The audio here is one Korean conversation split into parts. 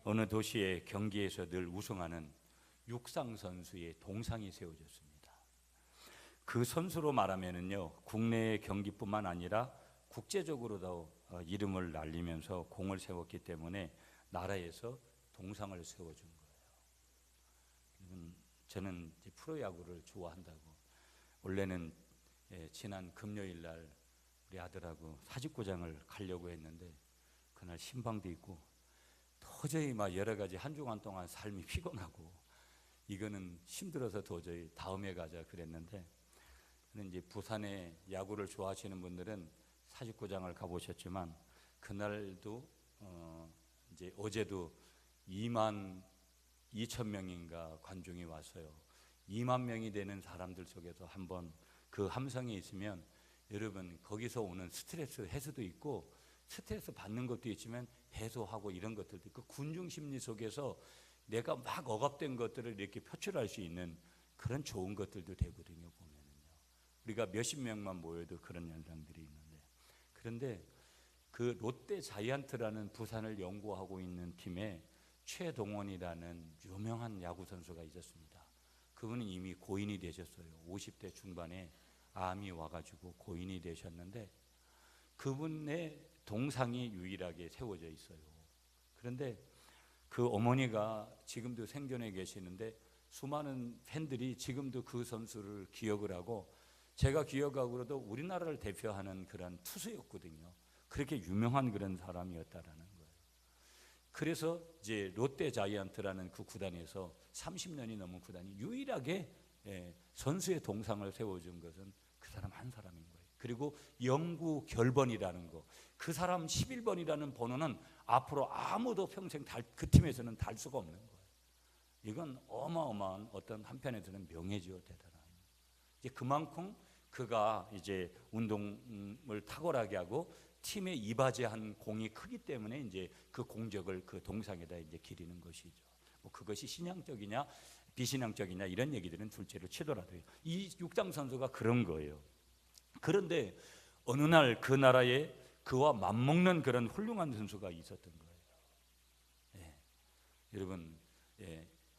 어느 도시의 경기에서 늘 우승하는 육상 선수의 동상이 세워졌습니다. 그 선수로 말하면은요, 국내의 경기뿐만 아니라 국제적으로도 이름을 날리면서 공을 세웠기 때문에 나라에서 동상을 세워준 거예요. 저는 프로야구를 좋아한다고 원래는 지난 금요일 날 우리 아들하고 사직구장을 가려고 했는데 그날 신방도 있고 도저히 막 여러 가지 한 주간 동안 삶이 피곤하고 이거는 힘들어서 도저히 다음에 가자 그랬는데, 이제 부산에 야구를 좋아하시는 분들은 사직구장을 가보셨지만 그날도 이제 어제도 2만 2천 명인가 관중이 왔어요. 2만 명이 되는 사람들 속에서 한번 그 함성이 있으면 여러분 거기서 오는 스트레스 해소도 있고 스트레스 받는 것도 있지만 해소하고 이런 것들도 있고 군중 심리 속에서 내가 막 억압된 것들을 이렇게 표출할 수 있는 그런 좋은 것들도 되거든요. 보면은요, 우리가 몇십 명만 모여도 그런 현상들이 있는데, 그런데 그 롯데 자이언트라는 부산을 연구하고 있는 팀에 최동원이라는 유명한 야구 선수가 있었습니다. 그분은 이미 고인이 되셨어요. 50대 중반에 암이 와가지고 고인이 되셨는데 그분의 동상이 유일하게 세워져 있어요. 그런데 그 어머니가 지금도 생존해 계시는데 수많은 팬들이 지금도 그 선수를 기억을 하고, 제가 기억하고도 우리나라를 대표하는 그런 투수였거든요. 그렇게 유명한 그런 사람이었다라는 거예요. 그래서 이제 롯데 자이언트라는 그 구단에서 30년이 넘은 구단이 유일하게 선수의 동상을 세워준 것은 그 사람 한 사람인 거예요. 그리고 영구 결번이라는 거, 그 사람 11번이라는 번호는 앞으로 아무도 평생 그 팀에서는 달 수가 없는 거예요. 이건 어마어마한 어떤 한편에서는 명예지요, 대단한. 이제 그만큼 그가 이제 운동을 탁월하게 하고 팀에 이바지한 공이 크기 때문에 이제 그 공적을 그 동상에다 이제 기리는 것이죠. 뭐 그것이 신앙적이냐 비신앙적이냐 이런 얘기들은 둘째로 치더라도요, 이 육상 선수가 그런 거예요. 그런데 어느 날 그 나라에 그와 맞먹는 그런 훌륭한 선수가 있었던 거예요. 여러분,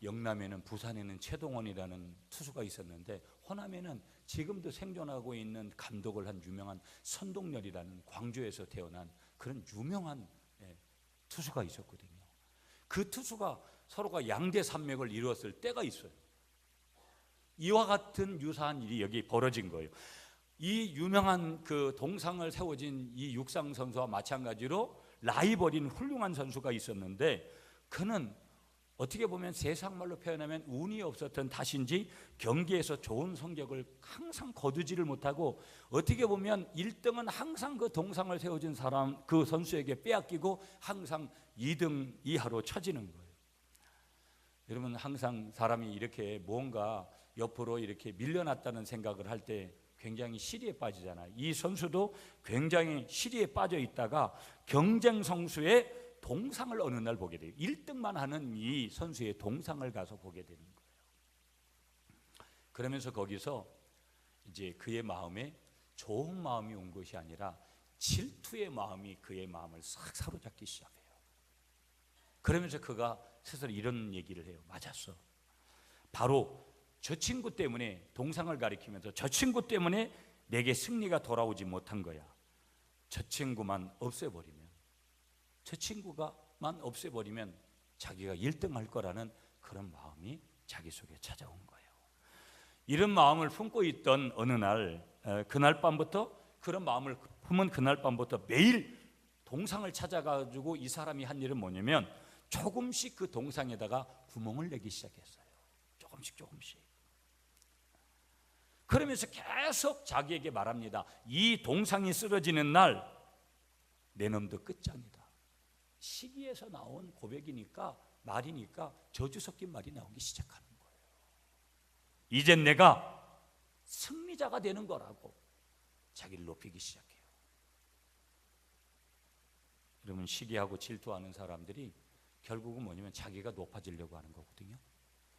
영남에는 부산에는 최동원이라는 투수가 있었는데 호남에는 지금도 생존하고 있는 감독을 한 유명한 선동열이라는 광주에서 태어난 그런 유명한 투수가 있었거든요. 그 투수가 서로가 양대 산맥을 이루었을 때가 있어요. 이와 같은 유사한 일이 여기 벌어진 거예요. 이 유명한 그 동상을 세워진 이 육상 선수와 마찬가지로 라이벌인 훌륭한 선수가 있었는데, 그는 어떻게 보면 세상 말로 표현하면 운이 없었던 탓인지 경기에서 좋은 성적을 항상 거두지를 못하고, 어떻게 보면 1등은 항상 그 동상을 세워준 사람 그 선수에게 빼앗기고 항상 2등 이하로 처지는 거예요. 여러분, 항상 사람이 이렇게 뭔가 옆으로 이렇게 밀려났다는 생각을 할 때 굉장히 시리에 빠지잖아요. 이 선수도 굉장히 시리에 빠져 있다가 경쟁 선수의 동상을 어느 날 보게 돼요. 1등만 하는 이 선수의 동상을 가서 보게 되는 거예요. 그러면서 거기서 이제 그의 마음에 좋은 마음이 온 것이 아니라 질투의 마음이 그의 마음을 싹 사로잡기 시작해요. 그러면서 그가 스스로 이런 얘기를 해요. 맞았어. 바로 저 친구 때문에, 동상을 가리키면서 저 친구 때문에 내게 승리가 돌아오지 못한 거야. 저 친구만 없애버리면, 저 친구가만 없애버리면 자기가 1등 할 거라는 그런 마음이 자기 속에 찾아온 거예요. 이런 마음을 품고 있던 어느 날, 그날 밤부터, 그런 마음을 품은 그날 밤부터 매일 동상을 찾아가지고 이 사람이 한 일은 뭐냐면 조금씩 그 동상에다가 구멍을 내기 시작했어요. 조금씩. 그러면서 계속 자기에게 말합니다. 이 동상이 쓰러지는 날 내 놈도 끝장이다. 시기에서 나온 고백이니까, 말이니까 저주 섞인 말이 나오기 시작하는 거예요. 이젠 내가 승리자가 되는 거라고 자기를 높이기 시작해요. 여러분, 시기하고 질투하는 사람들이 결국은 뭐냐면 자기가 높아지려고 하는 거거든요.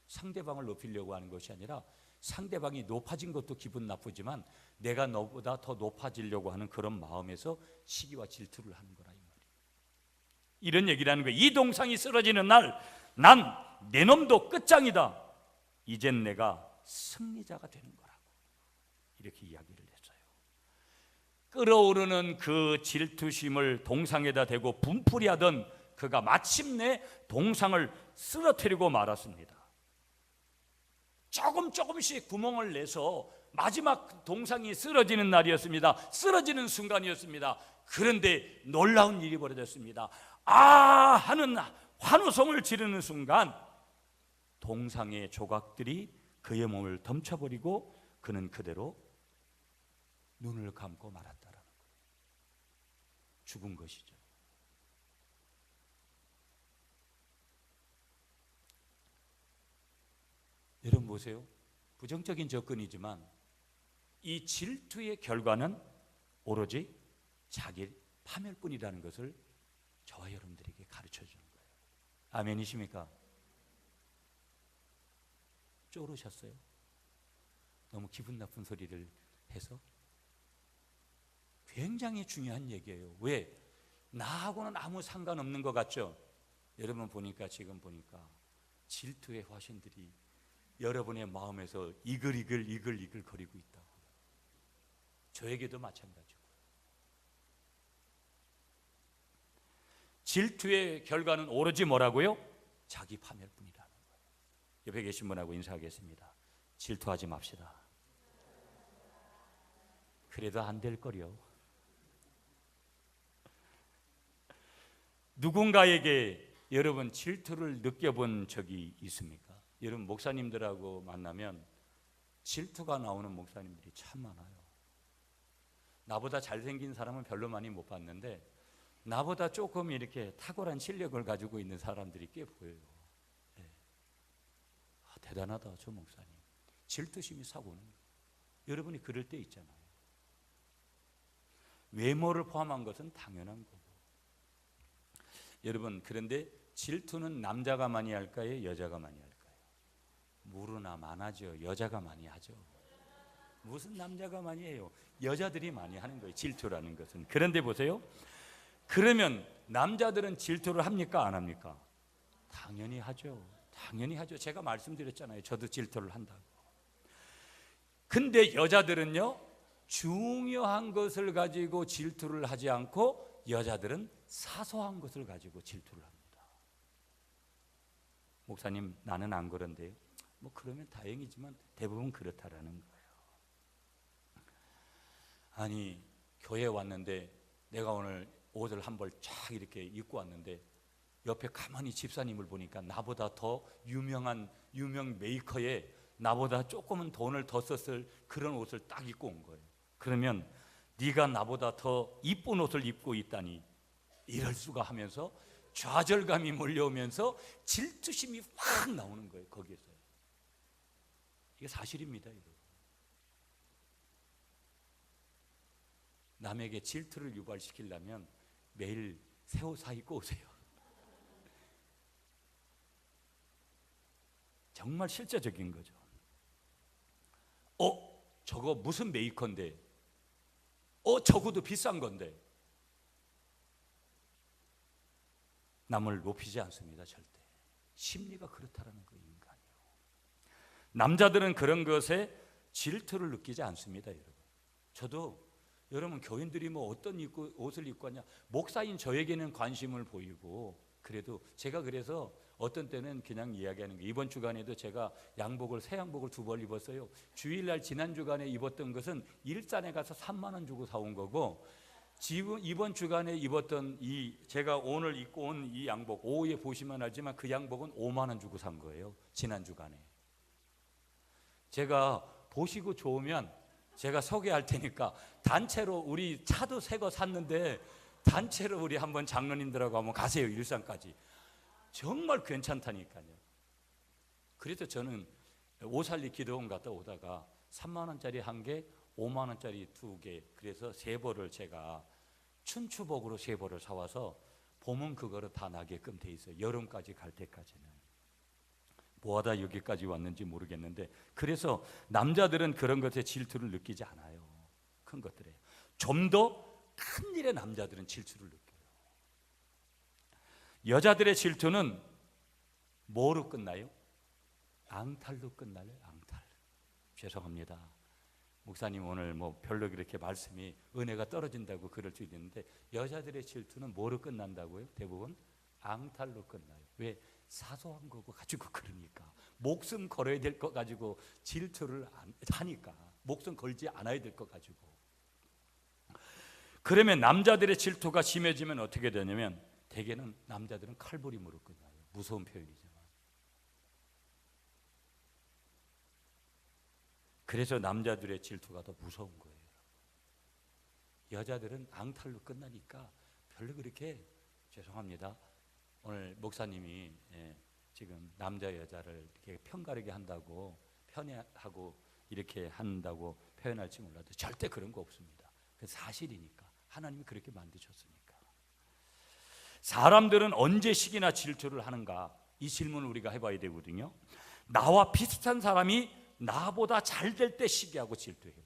상대방을 높이려고 하는 것이 아니라 상대방이 높아진 것도 기분 나쁘지만 내가 너보다 더 높아지려고 하는 그런 마음에서 시기와 질투를 하는 거라 이 말이에요. 이런 얘기를 하는 거예요. 이 동상이 쓰러지는 날 난 내 놈도 끝장이다. 이젠 내가 승리자가 되는 거라고 이렇게 이야기를 했어요. 끓어오르는 그 질투심을 동상에다 대고 분풀이하던 그가 마침내 동상을 쓰러뜨리고 말았습니다. 조금씩 구멍을 내서 마지막 동상이 쓰러지는 날이었습니다. 쓰러지는 순간이었습니다. 그런데 놀라운 일이 벌어졌습니다. 아 하는 환호성을 지르는 순간 동상의 조각들이 그의 몸을 덮쳐버리고 그는 그대로 눈을 감고 말았다라는 거예요. 죽은 것이죠. 여러분 보세요. 부정적인 접근이지만 이 질투의 결과는 오로지 자기 파멸뿐이라는 것을 저와 여러분들에게 가르쳐 주는 거예요. 아멘이십니까? 쫄으셨어요? 너무 기분 나쁜 소리를 해서? 굉장히 중요한 얘기예요. 왜? 나하고는 아무 상관없는 것 같죠? 여러분 보니까 지금 보니까 질투의 화신들이 여러분의 마음에서 이글이글 거리고 있다고요. 저에게도 마찬가지고요. 질투의 결과는 오로지 뭐라고요? 자기 파멸뿐이라는 거예요. 옆에 계신 분하고 인사하겠습니다. 질투하지 맙시다. 그래도 안 될 거려. 누군가에게 여러분 질투를 느껴본 적이 있습니까? 여러분 목사님들하고 만나면 질투가 나오는 목사님들이 참 많아요. 나보다 잘생긴 사람은 별로 많이 못 봤는데 나보다 조금 이렇게 탁월한 실력을 가지고 있는 사람들이 꽤 보여요. 네. 대단하다 저 목사님. 질투심이 사고는 거예요. 여러분이 그럴 때 있잖아요. 외모를 포함한 것은 당연한 거고. 여러분 그런데 질투는 남자가 많이 할까요? 여자가 많이 할까요? 무르나 많아져. 여자가 많이 하죠. 무슨 남자가 많이 해요? 여자들이 많이 하는 거예요. 질투라는 것은. 그런데 보세요. 그러면 남자들은 질투를 합니까? 안 합니까? 당연히 하죠. 당연히 하죠. 제가 말씀드렸잖아요. 저도 질투를 한다고. 근데 여자들은요, 중요한 것을 가지고 질투를 하지 않고 여자들은 사소한 것을 가지고 질투를 합니다. 목사님, 나는 안 그런데요. 뭐 그러면 다행이지만 대부분 그렇다라는 거예요. 아니, 교회에 왔는데 내가 오늘 옷을 한 벌 쫙 이렇게 입고 왔는데 옆에 가만히 집사님을 보니까 나보다 더 유명 메이커에 나보다 조금은 돈을 더 썼을 그런 옷을 딱 입고 온 거예요. 그러면 네가 나보다 더 이쁜 옷을 입고 있다니 이럴 수가 하면서 좌절감이 몰려오면서 질투심이 확 나오는 거예요. 거기에서. 이게 사실입니다, 여러분. 남에게 질투를 유발시키려면 매일 새 옷 사 입고 오세요. 정말 실제적인 거죠. 저거 무슨 메이커인데? 저거도 비싼 건데? 남을 높이지 않습니다, 절대. 심리가 그렇다라는 거예요, 인간이요. 남자들은 그런 것에 질투를 느끼지 않습니다, 여러분. 저도 여러분 교인들이 뭐 어떤 옷을 입고 왔냐, 목사인 저에게는 관심을 보이고, 그래도 제가 그래서 어떤 때는 그냥 이야기하는 거예요. 이번 주간에도 제가 새 양복을 2벌 입었어요. 주일날 지난 주간에 입었던 것은 일산에 가서 3만 원 주고 사온 거고, 이번 주간에 입었던 제가 오늘 입고 온 이 양복, 오후에 보시면 알지만 그 양복은 5만 원 주고 산 거예요. 지난 주간에. 제가 보시고 좋으면 제가 소개할 테니까 단체로, 우리 차도 새 거 샀는데 단체로 우리 한번 장로님들하고 한번 가세요. 일산까지. 정말 괜찮다니까요. 그래서 저는 오살리 기도원 갔다 오다가 3만 원짜리 1개, 5만 원짜리 2개, 그래서 3벌을 제가 춘추복으로 3벌을 사와서 봄은 그거를 다 나게끔 돼 있어요. 여름까지 갈 때까지는. 뭐하다 여기까지 왔는지 모르겠는데, 그래서 남자들은 그런 것에 질투를 느끼지 않아요. 큰 것들에. 좀 더 큰 일에 남자들은 질투를 느껴요. 여자들의 질투는 뭐로 끝나요? 앙탈로 끝나요. 앙탈. 죄송합니다. 목사님 오늘 뭐 별로 그렇게 말씀이 은혜가 떨어진다고 그럴 수 있는데, 여자들의 질투는 뭐로 끝난다고요? 대부분 앙탈로 끝나요. 왜? 사소한 거고 가지고 그러니까. 목숨 걸어야 될 거 가지고 질투를 하니까. 목숨 걸지 않아야 될 거 가지고. 그러면 남자들의 질투가 심해지면 어떻게 되냐면, 대개는 남자들은 칼부림으로 끝나요. 무서운 표현이지만. 그래서 남자들의 질투가 더 무서운 거예요. 여자들은 앙탈로 끝나니까 별로 그렇게, 죄송합니다, 오늘 목사님이 지금 남자 여자를 이렇게 편가르게 한다고, 편애하고 이렇게 한다고 표현할지 몰라도 절대 그런 거 없습니다. 그 사실이니까. 하나님이 그렇게 만드셨으니까. 사람들은 언제 시기나 질투를 하는가? 이 질문을 우리가 해봐야 되거든요. 나와 비슷한 사람이 나보다 잘 될 때 시기하고 질투해요.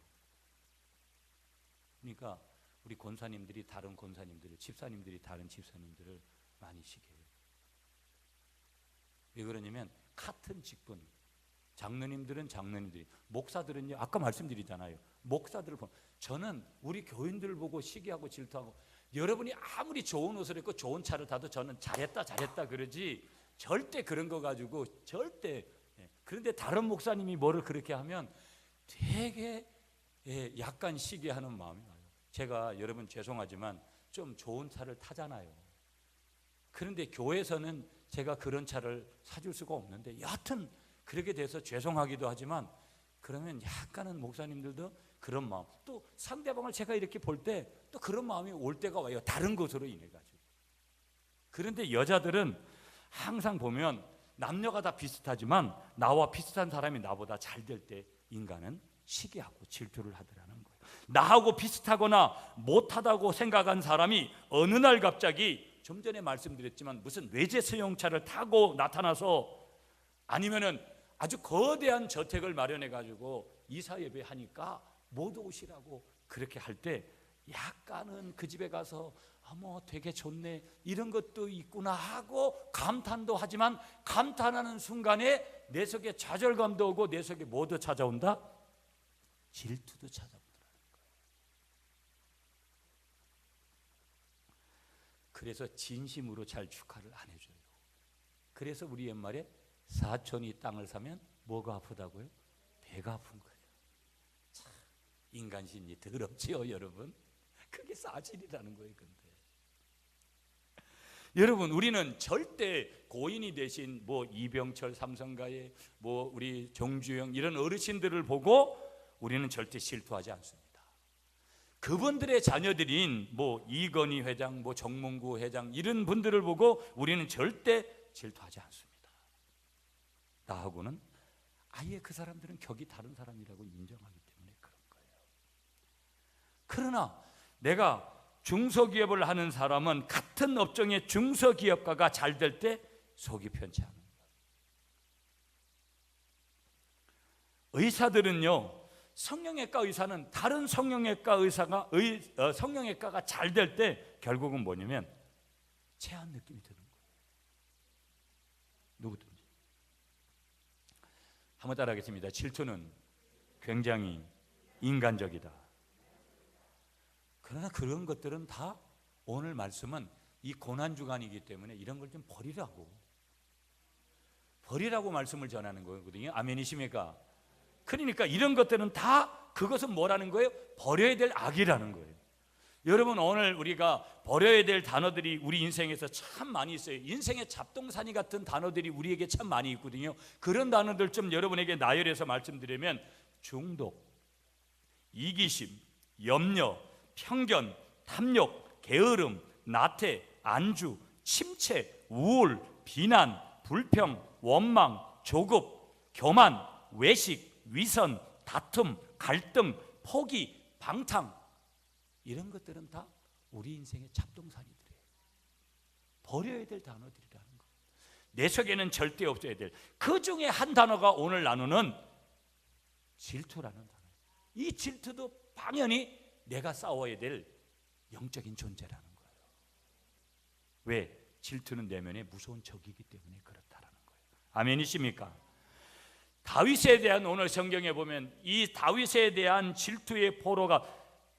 그러니까 우리 권사님들이 다른 권사님들을, 집사님들이 다른 집사님들을 많이 시기해요. 왜 그러냐면 같은 직분, 장로님들은 장로님들이, 목사들은요, 아까 말씀드리잖아요. 목사들을 보면, 저는 우리 교인들을 보고 시기하고 질투하고, 여러분이 아무리 좋은 옷을 입고 좋은 차를 타도 저는 잘했다 그러지, 절대 그런 거 가지고 절대. 그런데 다른 목사님이 뭐를 그렇게 하면 되게 약간 시기하는 마음이 나요. 제가 여러분 죄송하지만 좀 좋은 차를 타잖아요. 그런데 교회에서는 제가 그런 차를 사줄 수가 없는데, 여하튼 그렇게 돼서 죄송하기도 하지만, 그러면 약간은 목사님들도 그런 마음, 또 상대방을 제가 이렇게 볼 때 또 그런 마음이 올 때가 와요. 다른 것으로 인해 가지고. 그런데 여자들은 항상 보면 남녀가 다 비슷하지만 나와 비슷한 사람이 나보다 잘 될 때 인간은 시기하고 질투를 하더라는 거예요. 나하고 비슷하거나 못하다고 생각한 사람이 어느 날 갑자기, 좀 전에 말씀드렸지만 무슨 외제 승용차를 타고 나타나서, 아니면은 아주 거대한 저택을 마련해 가지고 이사 예배하니까 못 오시라고 그렇게 할 때, 약간은 그 집에 가서 뭐 되게 좋네, 이런 것도 있구나 하고 감탄도 하지만, 감탄하는 순간에 내 속에 좌절감도 오고 내 속에 뭐도 찾아온다? 질투도 찾아오더라는 거예요. 그래서 진심으로 잘 축하를 안 해줘요. 그래서 우리 옛말에 사촌이 땅을 사면 뭐가 아프다고요? 배가 아픈 거예요. 참, 인간 심리 더럽지요, 여러분? 그게 사실이라는 거예요. 근데 여러분, 우리는 절대 고인이 되신 뭐 이병철 삼성가의 뭐 우리 정주영 이런 어르신들을 보고 우리는 절대 질투하지 않습니다. 그분들의 자녀들인 뭐 이건희 회장, 뭐 정몽구 회장 이런 분들을 보고 우리는 절대 질투하지 않습니다. 나하고는 아예 그 사람들은 격이 다른 사람이라고 인정하기 때문에 그런 거예요. 그러나 내가 중소기업을 하는 사람은 같은 업종의 중소기업가가 잘 될 때 속이 편치 않은 거예요. 의사들은요, 성형외과 의사는 다른 성형외과 의사가 성형외과가 잘 될 때 결국은 뭐냐면 체한 느낌이 드는 거예요. 누구든지. 한번 따라하겠습니다. 질투는 굉장히 인간적이다. 그러나 그런 것들은 다 오늘 말씀은 이 고난주간이기 때문에 이런 걸 좀 버리라고 말씀을 전하는 거거든요. 아멘이십니까? 그러니까 이런 것들은 다, 그것은 뭐라는 거예요? 버려야 될 악이라는 거예요. 여러분, 오늘 우리가 버려야 될 단어들이 우리 인생에서 참 많이 있어요. 인생의 잡동사니 같은 단어들이 우리에게 참 많이 있거든요. 그런 단어들 좀 여러분에게 나열해서 말씀드리면, 중독, 이기심, 염려, 편견, 탐욕, 게으름, 나태, 안주, 침체, 우울, 비난, 불평, 원망, 조급, 교만, 외식, 위선, 다툼, 갈등, 포기, 방탕, 이런 것들은 다 우리 인생의 잡동사니들이에요. 버려야 될 단어들이라는 거예요. 내 속에는 절대 없어야 될, 그 중에 한 단어가 오늘 나누는 질투라는 단어예요. 이 질투도 당연히 내가 싸워야 될 영적인 존재라는 거예요. 왜? 질투는 내면의 무서운 적이기 때문에 그렇다라는 거예요. 아멘이십니까? 다윗에 대한, 오늘 성경에 보면 이 다윗에 대한 질투의 포로가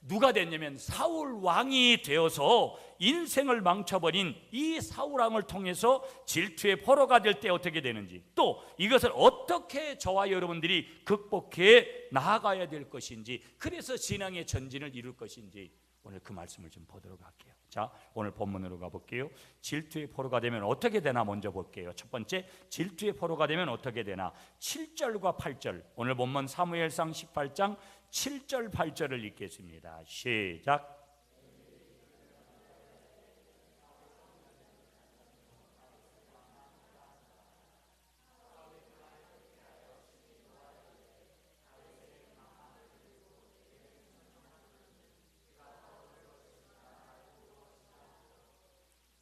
누가 됐냐면 사울 왕이 되어서 인생을 망쳐버린 이 사울 왕을 통해서 질투의 포로가 될 때 어떻게 되는지, 또 이것을 어떻게 저와 여러분들이 극복해 나아가야 될 것인지, 그래서 신앙의 전진을 이룰 것인지 오늘 그 말씀을 좀 보도록 할게요. 자, 오늘 본문으로 가볼게요. 질투의 포로가 되면 어떻게 되나 먼저 볼게요. 첫 번째, 질투의 포로가 되면 어떻게 되나 7절과 8절, 오늘 본문 사무엘상 18장 7절 8절을 읽겠습니다. 시작.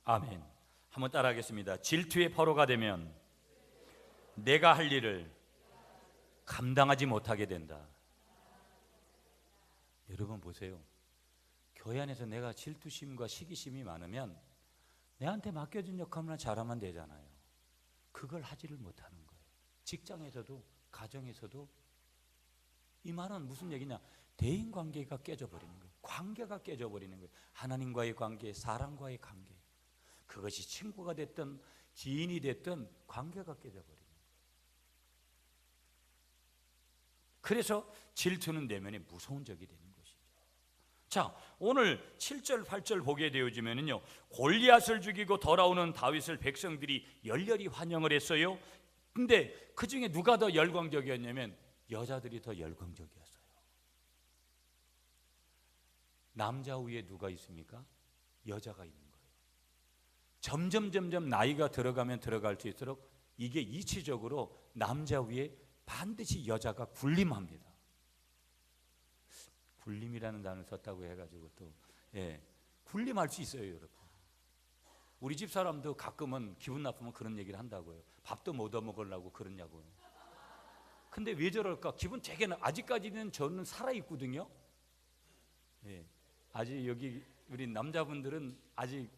아멘. 한번 따라하겠습니다. 질투의 포로가 되면 내가 할 일을 감당하지 못하게 된다. 여러분 보세요. 교회 안에서 내가 질투심과 시기심이 많으면 내한테 맡겨진 역할만 잘하면 되잖아요. 그걸 하지를 못하는 거예요. 직장에서도 가정에서도. 이 말은 무슨 얘기냐? 대인관계가 깨져버리는 거예요. 관계가 깨져버리는 거예요. 하나님과의 관계, 사람과의 관계, 그것이 친구가 됐든 지인이 됐든 관계가 깨져버리는 거예요. 그래서 질투는 내면에 무서운 적이 되는 것이죠. 자, 오늘 7절 8절 보게 되어지면요, 골리앗을 죽이고 돌아오는 다윗을 백성들이 열렬히 환영을 했어요. 근데 그 중에 누가 더 열광적이었냐면 여자들이 더 열광적이었어요. 남자 위에 누가 있습니까? 여자가 있는 거예요. 점점 나이가 들어가면 들어갈 수 있도록 이게 이치적으로 남자 위에 반드시 여자가 군림합니다. 군림이라는 단어를 썼다고 해가지고 또 군림할 수 있어요, 여러분. 우리 집 사람도 가끔은 기분 나쁘면 그런 얘기를 한다고요. 밥도 못 얻어먹으려고 그러냐고요. 근데 왜 저럴까? 기분 되게 아직까지는 저는 살아있거든요. 아직 여기 우리 남자분들은 아직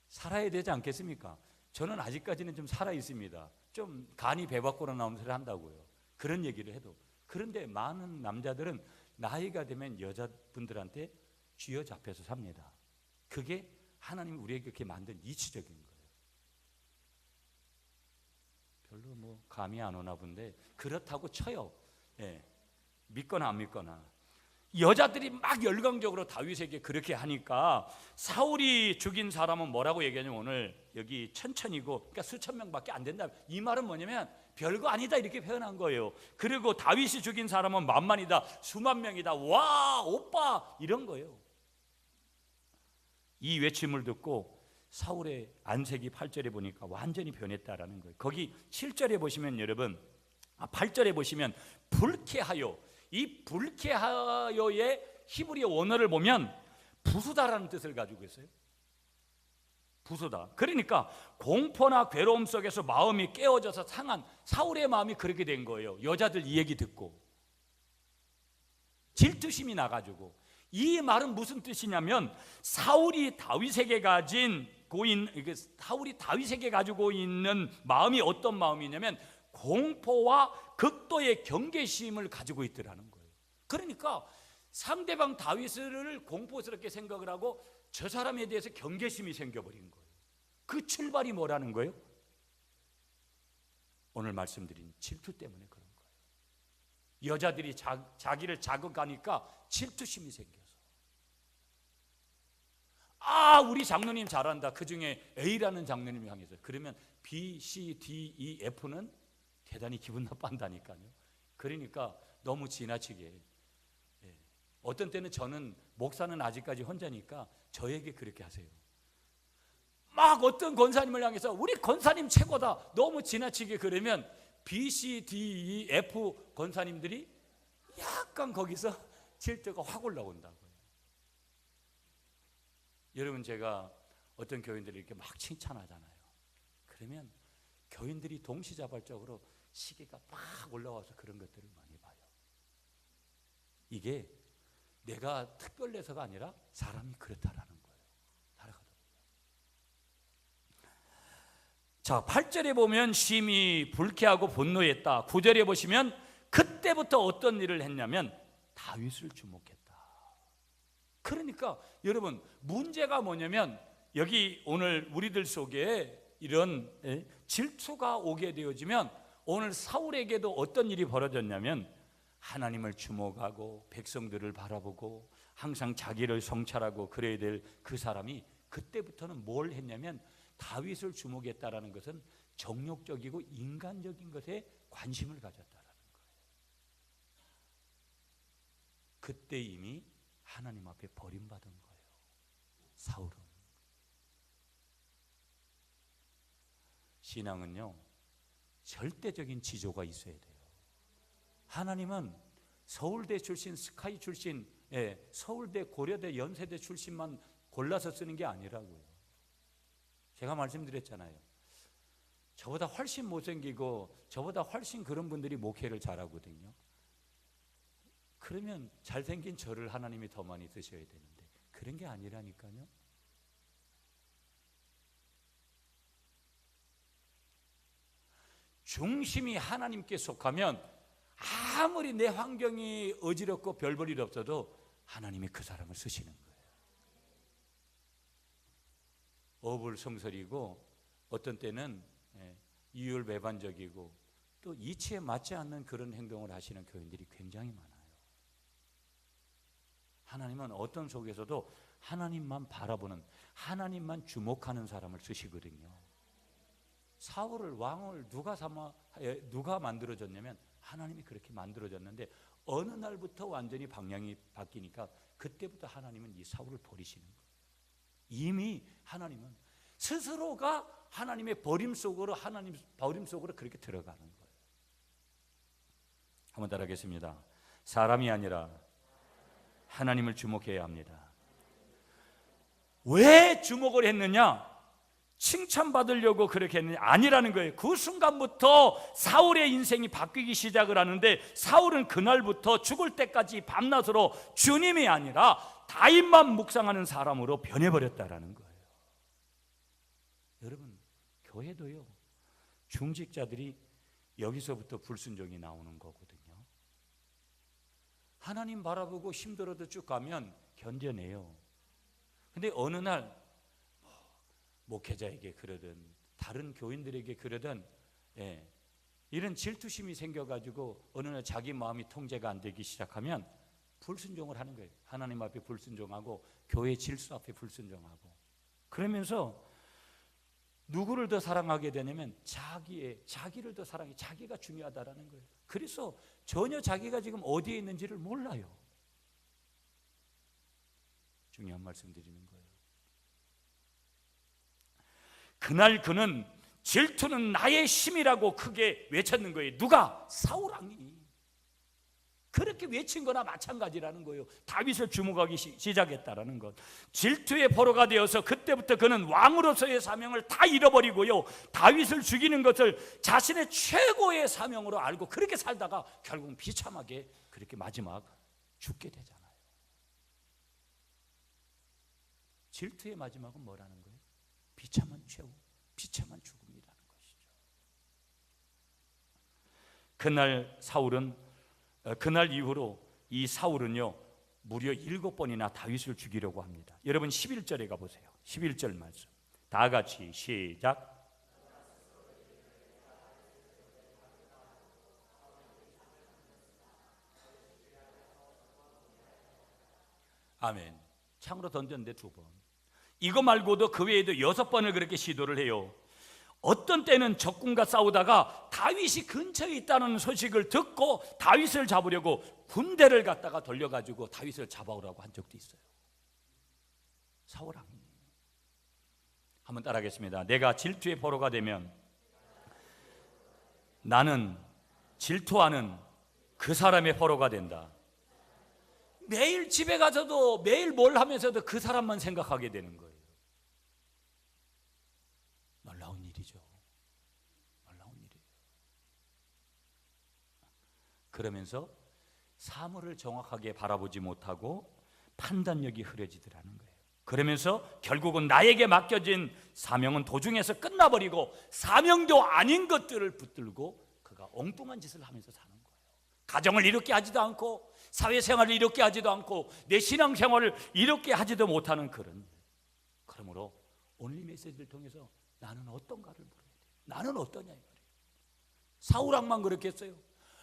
살아야 되지 않겠습니까? 저는 아직까지는 좀 살아있습니다. 좀 간이 배 밖으로 나오는 소리 한다고요. 그런 얘기를 해도. 그런데 많은 남자들은 나이가 되면 여자분들한테 쥐어잡혀서 삽니다. 그게 하나님이 우리에게 그렇게 만든 이치적인 거예요. 별로 뭐 감이 안 오나 본데 그렇다고 쳐요. 믿거나 안 믿거나. 여자들이 막 열광적으로 다윗에게 그렇게 하니까 사울이 죽인 사람은 뭐라고 얘기하냐면 오늘 여기 천천히고, 그러니까 수천 명밖에 안 된다. 이 말은 뭐냐면 별거 아니다 이렇게 표현한 거예요. 그리고 다윗이 죽인 사람은 만만이다, 수만 명이다, 와 오빠 이런 거예요. 이 외침을 듣고 사울의 안색이 8절에 보니까 완전히 변했다라는 거예요. 거기 7절에 보시면 여러분, 8절에 보시면 불쾌하여, 이 불쾌하여의 히브리어 원어를 보면 부수다라는 뜻을 가지고 있어요. 부수다. 그러니까 공포나 괴로움 속에서 마음이 깨어져서 상한 사울의 마음이 그렇게 된 거예요. 여자들 이 얘기 듣고 질투심이 나가지고. 이 말은 무슨 뜻이냐면 사울이 다윗에게 가지고 있는 마음이 어떤 마음이냐면 공포와 극도의 경계심을 가지고 있더라는 거예요. 그러니까 상대방 다윗을 공포스럽게 생각을 하고 저 사람에 대해서 경계심이 생겨버린 거예요. 그 출발이 뭐라는 거예요? 오늘 말씀드린 질투 때문에 그런 거예요. 여자들이 자기를 자극하니까 질투심이 생겨서, 우리 장로님 잘한다, 그 중에 A라는 장로님을 향해서, 그러면 B, C, D, E, F는 대단히 기분 나빠한다니까요. 그러니까 너무 지나치게. 어떤 때는 저는 목사는 아직까지 혼자니까 저에게 그렇게 하세요. 막 어떤 권사님을 향해서 우리 권사님 최고다 너무 지나치게 그러면 B, C, D, E, F 권사님들이 약간 거기서 질투가 확 올라온다고요. 여러분, 제가 어떤 교인들이 이렇게 막 칭찬하잖아요. 그러면 교인들이 동시다발적으로 시기가 막 올라와서 그런 것들을 많이 봐요. 이게 내가 특별해서가 아니라 사람이 그렇다라는 거예요. 살아가다 보면. 자, 8절에 보면 심히 불쾌하고 분노했다. 9절에 보시면 그때부터 어떤 일을 했냐면 다윗을 주목했다. 그러니까 여러분, 문제가 뭐냐면 여기 오늘 우리들 속에 이런 질투가 오게 되어지면 오늘 사울에게도 어떤 일이 벌어졌냐면 하나님을 주목하고 백성들을 바라보고 항상 자기를 성찰하고 그래야 될 그 사람이 그때부터는 뭘 했냐면 다윗을 주목했다라는 것은 정욕적이고 인간적인 것에 관심을 가졌다라는 거예요. 그때 이미 하나님 앞에 버림받은 거예요. 사울은. 신앙은요, 절대적인 지조가 있어야 돼요. 하나님은 서울대 출신, 스카이 출신, 서울대, 고려대, 연세대 출신만 골라서 쓰는 게 아니라고요. 제가 말씀드렸잖아요. 저보다 훨씬 못생기고 저보다 훨씬 그런 분들이 목회를 잘하거든요. 그러면 잘생긴 저를 하나님이 더 많이 쓰셔야 되는데 그런 게 아니라니까요. 중심이 하나님께 속하면 아무리 내 환경이 어지럽고 별 볼 일 없어도 하나님이 그 사람을 쓰시는 거예요. 어불성설이고 어떤 때는 이율배반적이고 또 이치에 맞지 않는 그런 행동을 하시는 교인들이 굉장히 많아요. 하나님은 어떤 속에서도 하나님만 바라보는, 하나님만 주목하는 사람을 쓰시거든요. 사울을 왕을 누가 만들어줬냐면 하나님이 그렇게 만들어졌는데 어느 날부터 완전히 방향이 바뀌니까 그때부터 하나님은 이 사울을 버리시는 거예요. 이미 하나님은 스스로가 하나님의 버림 속으로 그렇게 들어가는 거예요. 한번 따라하겠습니다. 사람이 아니라 하나님을 주목해야 합니다. 왜 주목을 했느냐? 칭찬받으려고 그렇게 했느냐? 아니라는 거예요. 그 순간부터 사울의 인생이 바뀌기 시작을 하는데 사울은 그날부터 죽을 때까지 밤낮으로 주님이 아니라 다윗만 묵상하는 사람으로 변해버렸다라는 거예요. 여러분, 교회도요, 중직자들이 여기서부터 불순종이 나오는 거거든요. 하나님 바라보고 힘들어도 쭉 가면 견뎌내요. 근데 어느 날 목회자에게 그러든 다른 교인들에게 그러든 이런 질투심이 생겨가지고 어느 날 자기 마음이 통제가 안 되기 시작하면 불순종을 하는 거예요. 하나님 앞에 불순종하고 교회 질서 앞에 불순종하고 그러면서 누구를 더 사랑하게 되냐면 자기를 더 사랑해. 자기가 중요하다라는 거예요. 그래서 전혀 자기가 지금 어디에 있는지를 몰라요. 중요한 말씀 드리는 거예요. 그날 그는 질투는 나의 힘이라고 크게 외쳤는 거예요. 누가? 사울 왕이 그렇게 외친 거나 마찬가지라는 거예요. 다윗을 주목하기 시작했다라는 것. 질투의 포로가 되어서 그때부터 그는 왕으로서의 사명을 다 잃어버리고요, 다윗을 죽이는 것을 자신의 최고의 사명으로 알고 그렇게 살다가 결국은 비참하게 그렇게 마지막 죽게 되잖아요. 질투의 마지막은 뭐라는 거예요? 비참한 최후, 비참한 죽음이라는 것이죠. 그날 이후로 이 사울은요 무려 7번이나 다윗을 죽이려고 합니다. 여러분 11절에 가보세요. 11절 말씀 다 같이 시작. 아멘. 창으로 던졌는데 2번. 이거 말고도 그 외에도 6번을 그렇게 시도를 해요. 어떤 때는 적군과 싸우다가 다윗이 근처에 있다는 소식을 듣고 다윗을 잡으려고 군대를 갖다가 돌려가지고 다윗을 잡아오라고 한 적도 있어요. 사울 왕이. 한번 따라하겠습니다. 내가 질투의 포로가 되면 나는 질투하는 그 사람의 포로가 된다. 매일 집에 가서도 매일 뭘 하면서도 그 사람만 생각하게 되는 거예요. 놀라운 일이죠. 놀라운 일이에요. 그러면서 사물을 정확하게 바라보지 못하고 판단력이 흐려지더라는 거예요. 그러면서 결국은 나에게 맡겨진 사명은 도중에서 끝나버리고 사명도 아닌 것들을 붙들고 그가 엉뚱한 짓을 하면서 사는 거예요. 가정을 이롭게 하지도 않고 사회생활을 이롭게 하지도 않고 내 신앙생활을 이롭게 하지도 못하는 그런. 그러므로 오늘 이 메시지를 통해서 나는 어떤가를 물어야 돼요. 나는 어떠냐 이 말이에요. 사울왕만 그렇겠어요?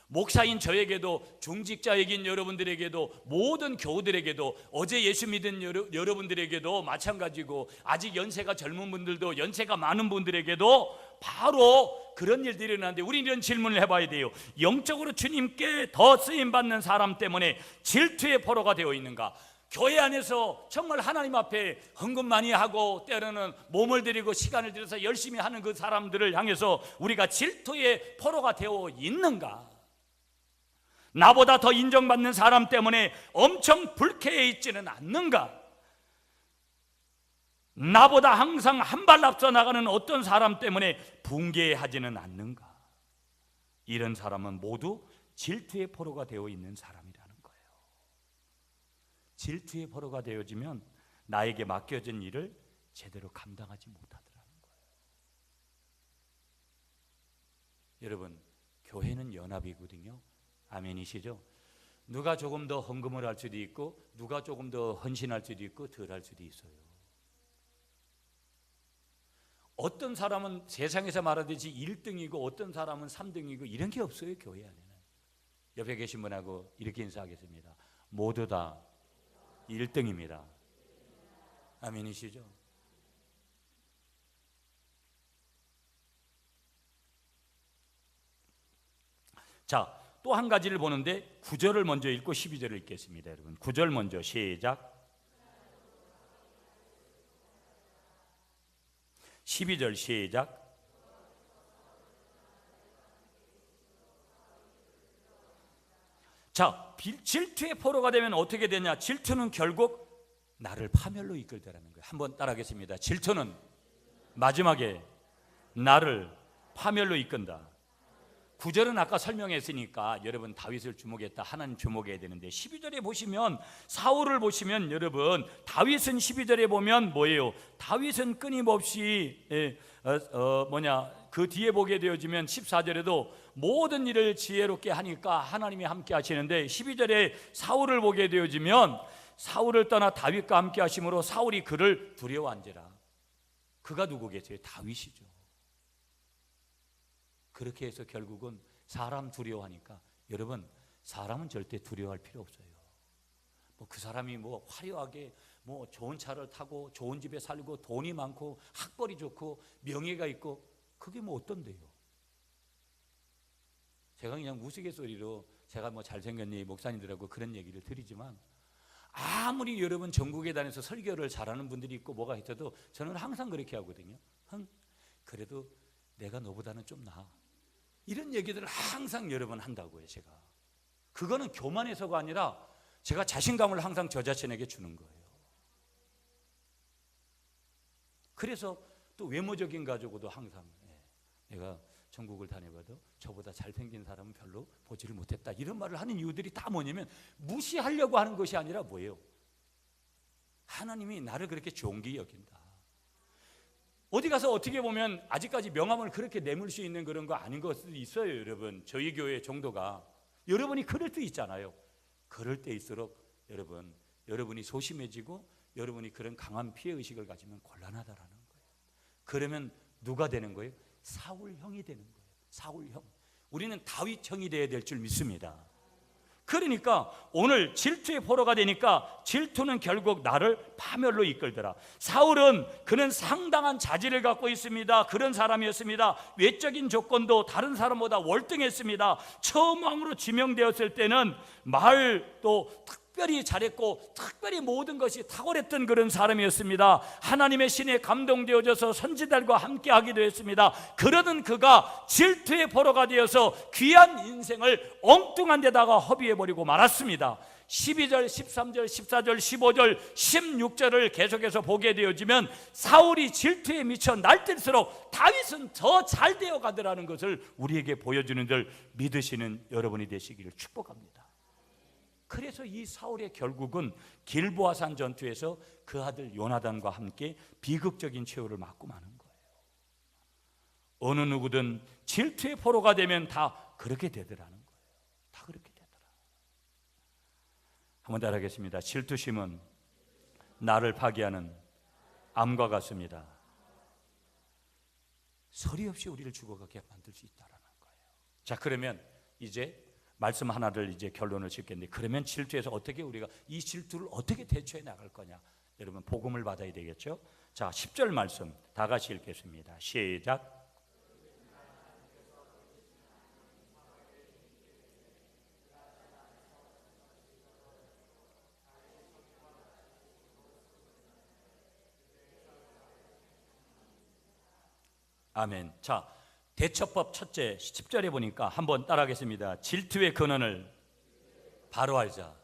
목사인 저에게도, 중직자이긴 여러분들에게도, 모든 교우들에게도, 어제 예수 믿은 여러분들에게도 마찬가지고, 아직 연세가 젊은 분들도, 연세가 많은 분들에게도 바로 그런 일들이 일어나는데, 우리는 이런 질문을 해봐야 돼요. 영적으로 주님께 더 쓰임받는 사람 때문에 질투의 포로가 되어 있는가? 교회 안에서 정말 하나님 앞에 헌금 많이 하고 때로는 몸을 들이고 시간을 들여서 열심히 하는 그 사람들을 향해서 우리가 질투의 포로가 되어 있는가? 나보다 더 인정받는 사람 때문에 엄청 불쾌해 있지는 않는가? 나보다 항상 한 발 앞서 나가는 어떤 사람 때문에 붕괴하지는 않는가? 이런 사람은 모두 질투의 포로가 되어 있는 사람이라는 거예요. 질투의 포로가 되어지면 나에게 맡겨진 일을 제대로 감당하지 못하더라는 거예요. 여러분, 교회는 연합이거든요. 아멘이시죠? 누가 조금 더 헌금을 할 수도 있고, 누가 조금 더 헌신할 수도 있고, 덜 할 수도 있어요. 어떤 사람은 세상에서 말하듯이 1등이고 어떤 사람은 3등이고 이런 게 없어요. 교회 안에는. 옆에 계신 분하고 이렇게 인사하겠습니다. 모두 다 1등입니다. 아멘이시죠? 자, 또 한 가지를 보는데 9절을 먼저 읽고 12절을 읽겠습니다. 여러분, 9절 먼저 시작. 12절 시작. 자, 질투의 포로가 되면 어떻게 되냐? 질투는 결국 나를 파멸로 이끌더라는 거예요. 한번 따라하겠습니다. 질투는 마지막에 나를 파멸로 이끈다. 9절은 아까 설명했으니까 여러분 다윗을 주목했다. 하나님 주목해야 되는데 12절에 보시면, 사울을 보시면 여러분, 다윗은 12절에 보면 뭐예요? 다윗은 끊임없이 그 뒤에 보게 되어지면 14절에도 모든 일을 지혜롭게 하니까 하나님이 함께 하시는데, 12절에 사울을 보게 되어지면 사울을 떠나 다윗과 함께 하심으로 사울이 그를 두려워한지라. 그가 누구겠어요? 다윗이죠. 그렇게 해서 결국은 사람 두려워하니까, 여러분, 사람은 절대 두려워할 필요 없어요. 그 사람이 화려하게 좋은 차를 타고 좋은 집에 살고 돈이 많고 학벌이 좋고 명예가 있고, 그게 어떤데요? 제가 그냥 우스갯소리로 제가 잘생겼니 목사님들하고 그런 얘기를 드리지만, 아무리 여러분 전국에 다녀서 설교를 잘하는 분들이 있고 뭐가 있어도 저는 항상 그렇게 하거든요. 그래도 내가 너보다는 좀 나아. 이런 얘기들을 항상 여러분 한다고요. 제가 그거는 교만해서가 아니라 제가 자신감을 항상 저 자신에게 주는 거예요. 그래서 또 외모적인 가지고도 항상 내가 전국을 다녀봐도 저보다 잘생긴 사람은 별로 보지를 못했다, 이런 말을 하는 이유들이 다 뭐냐면, 무시하려고 하는 것이 아니라 뭐예요? 하나님이 나를 그렇게 존귀히 여긴다. 어디 가서 어떻게 보면 아직까지 명함을 그렇게 내밀 수 있는 그런 거 아닌 것도 있어요. 여러분, 저희 교회 정도가 여러분이 그럴 때 있잖아요. 그럴 때일수록 여러분이 소심해지고 여러분이 그런 강한 피해의식을 가지면 곤란하다라는 거예요. 그러면 누가 되는 거예요? 사울형이 되는 거예요. 사울형. 우리는 다윗형이 되어야 될 줄 믿습니다. 그러니까 오늘 질투의 포로가 되니까 질투는 결국 나를 파멸로 이끌더라. 사울은 그는 상당한 자질을 갖고 있습니다. 그런 사람이었습니다. 외적인 조건도 다른 사람보다 월등했습니다. 처음 왕으로 지명되었을 때는 말도 특별히 잘했고 특별히 모든 것이 탁월했던 그런 사람이었습니다. 하나님의 신에 감동되어져서 선지자들과 함께 하기도 했습니다. 그러던 그가 질투의 포로가 되어서 귀한 인생을 엉뚱한 데다가 허비해버리고 말았습니다. 12절, 13절, 14절, 15절, 16절을 계속해서 보게 되어지면 사울이 질투에 미쳐 날뛸수록 다윗은 더 잘 되어 가더라는 것을 우리에게 보여주는 줄 믿으시는 여러분이 되시기를 축복합니다. 그래서 이 사울의 결국은 길보아산 전투에서 그 아들 요나단과 함께 비극적인 최후를 맞고 마는 거예요. 어느 누구든 질투의 포로가 되면 다 그렇게 되더라는 거예요. 다 그렇게 되더라. 한번 따라하겠습니다. 질투심은 나를 파괴하는 암과 같습니다. 서리 없이 우리를 죽어가게 만들 수 있다라는 거예요. 자, 그러면 이제 말씀 하나를 이제 결론을 짓겠는데, 그러면 질투에서 어떻게 우리가 이 질투를 어떻게 대처해 나갈 거냐? 여러분 복음을 받아야 되겠죠? 자, 10절 말씀 다 같이 읽겠습니다. 시작. 아멘. 자, 대처법 첫째 10절에 보니까 한번 따라하겠습니다. 질투의 근원을 바로 알자.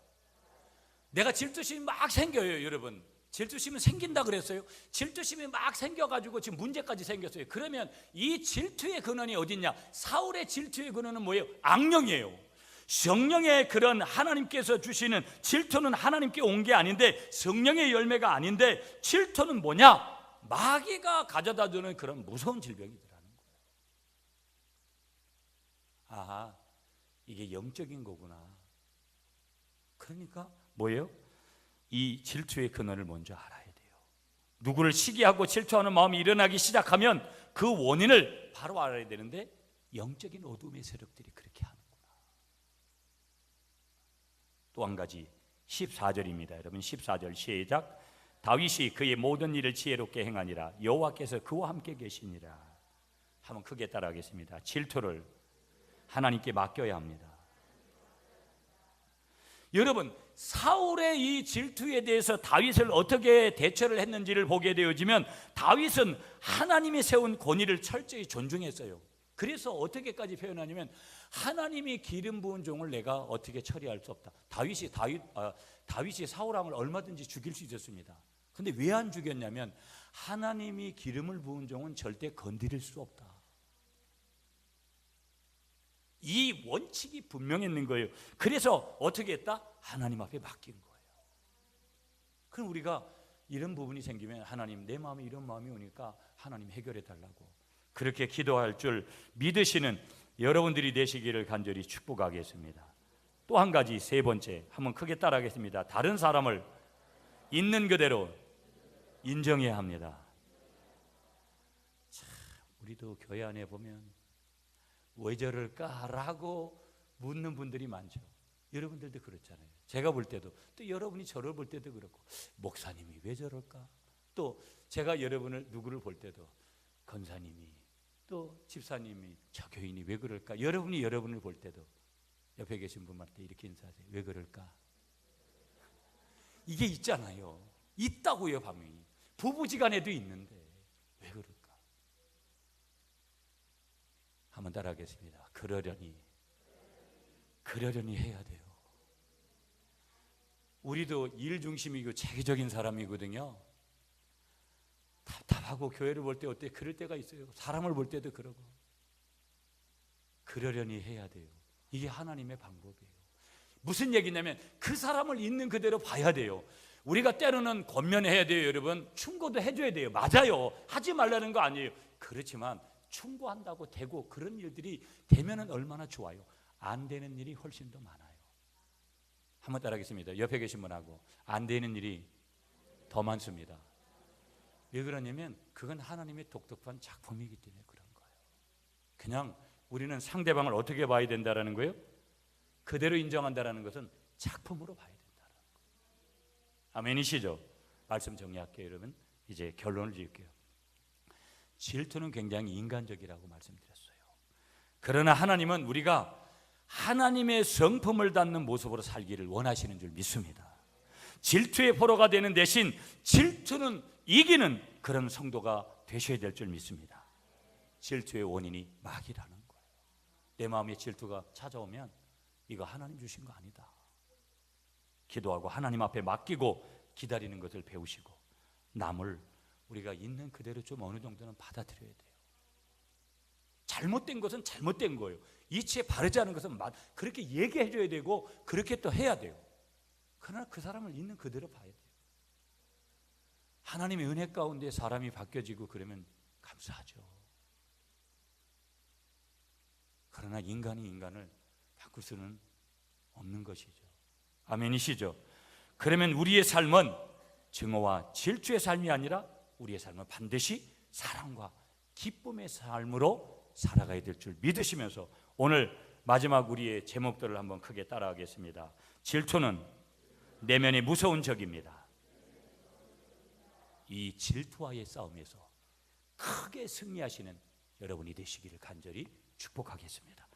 내가 질투심이 막 생겨요, 여러분. 질투심은 생긴다 그랬어요. 질투심이 막 생겨가지고 지금 문제까지 생겼어요. 그러면 이 질투의 근원이 어딨냐? 사울의 질투의 근원은 뭐예요? 악령이에요. 성령의 그런 하나님께서 주시는 질투는 하나님께 온 게 아닌데, 성령의 열매가 아닌데, 질투는 뭐냐? 마귀가 가져다 주는 그런 무서운 질병이더라는 거예요. 아하, 이게 영적인 거구나. 그러니까 뭐예요? 이 질투의 근원을 먼저 알아야 돼요. 누구를 시기하고 질투하는 마음이 일어나기 시작하면 그 원인을 바로 알아야 되는데, 영적인 어둠의 세력들이 그렇게 하는구나. 또 한 가지 14절입니다. 여러분 14절 시작. 다윗이 그의 모든 일을 지혜롭게 행하니라. 여호와께서 그와 함께 계시니라. 한번 크게 따라하겠습니다. 질투를 하나님께 맡겨야 합니다. 여러분, 사울의 이 질투에 대해서 다윗을 어떻게 대처를 했는지를 보게 되어지면, 다윗은 하나님이 세운 권위를 철저히 존중했어요. 그래서 어떻게까지 표현하냐면, 하나님이 기름 부은 종을 내가 어떻게 처리할 수 없다. 다윗이 사울왕을 얼마든지 죽일 수 있었습니다. 근데 왜 안 죽였냐면, 하나님이 기름을 부은 종은 절대 건드릴 수 없다. 이 원칙이 분명했는 거예요. 그래서 어떻게 했다? 하나님 앞에 맡긴 거예요. 그럼 우리가 이런 부분이 생기면, 하나님 내 마음에 이런 마음이 오니까 하나님 해결해 달라고 그렇게 기도할 줄 믿으시는 여러분들이 되시기를 간절히 축복하겠습니다. 또 한 가지, 세 번째, 한번 크게 따라하겠습니다. 다른 사람을 있는 그대로 인정해야 합니다. 참, 우리도 교회 안에 보면 왜 저럴까라고 묻는 분들이 많죠. 여러분들도 그렇잖아요. 제가 볼 때도, 또 여러분이 저를 볼 때도 그렇고, 목사님이 왜 저럴까? 또 제가 누구를 볼 때도, 권사님이, 또 집사님이, 저 교인이 왜 그럴까? 여러분이 여러분을 볼 때도 옆에 계신 분한테 이렇게 인사하세요. 왜 그럴까? 이게 있잖아요. 있다고요, 분명히. 부부지간에도 있는데 왜 그럴까? 한번 따라하겠습니다. 그러려니 해야 돼요. 우리도 일 중심이고 체계적인 사람이거든요. 답답하고 교회를 볼 때 어때? 그럴 때가 있어요. 사람을 볼 때도 그러고. 그러려니 해야 돼요. 이게 하나님의 방법이에요. 무슨 얘기냐면, 그 사람을 있는 그대로 봐야 돼요. 우리가 때로는 권면해야 돼요, 여러분. 충고도 해줘야 돼요. 맞아요. 하지 말라는 거 아니에요. 그렇지만 충고한다고 되고 그런 일들이 되면은 얼마나 좋아요. 안 되는 일이 훨씬 더 많아요. 한번 따라하겠습니다. 옆에 계신 분하고, 안 되는 일이 더 많습니다. 왜 그러냐면, 그건 하나님의 독특한 작품이기 때문에 그런 거예요. 그냥 우리는 상대방을 어떻게 봐야 된다라는 거예요? 그대로 인정한다라는 것은 작품으로 봐야 된다는 거예요. 아멘이시죠? 말씀 정리할게요, 여러분. 이제 결론을 지을게요. 질투는 굉장히 인간적이라고 말씀드렸어요. 그러나 하나님은 우리가 하나님의 성품을 닮는 모습으로 살기를 원하시는 줄 믿습니다. 질투의 포로가 되는 대신 질투는 이기는 그런 성도가 되셔야 될 줄 믿습니다. 질투의 원인이 마귀라는 거예요. 내 마음에 질투가 찾아오면 이거 하나님 주신 거 아니다. 기도하고 하나님 앞에 맡기고 기다리는 것을 배우시고, 남을 우리가 있는 그대로 좀 어느 정도는 받아들여야 돼요. 잘못된 것은 잘못된 거예요. 이치에 바르지 않은 것은 그렇게 얘기해 줘야 되고, 그렇게 또 해야 돼요. 그러나 그 사람을 있는 그대로 봐야 돼요. 하나님의 은혜 가운데 사람이 바뀌어지고 그러면 감사하죠. 그러나 인간이 인간을 바꿀 수는 없는 것이죠. 아멘이시죠? 그러면 우리의 삶은 증오와 질투의 삶이 아니라 우리의 삶은 반드시 사랑과 기쁨의 삶으로 살아가야 될 줄 믿으시면서 오늘 마지막 우리의 제목들을 한번 크게 따라하겠습니다. 질투는 내면의 무서운 적입니다. 이 질투와의 싸움에서 크게 승리하시는 여러분이 되시기를 간절히 축복하겠습니다.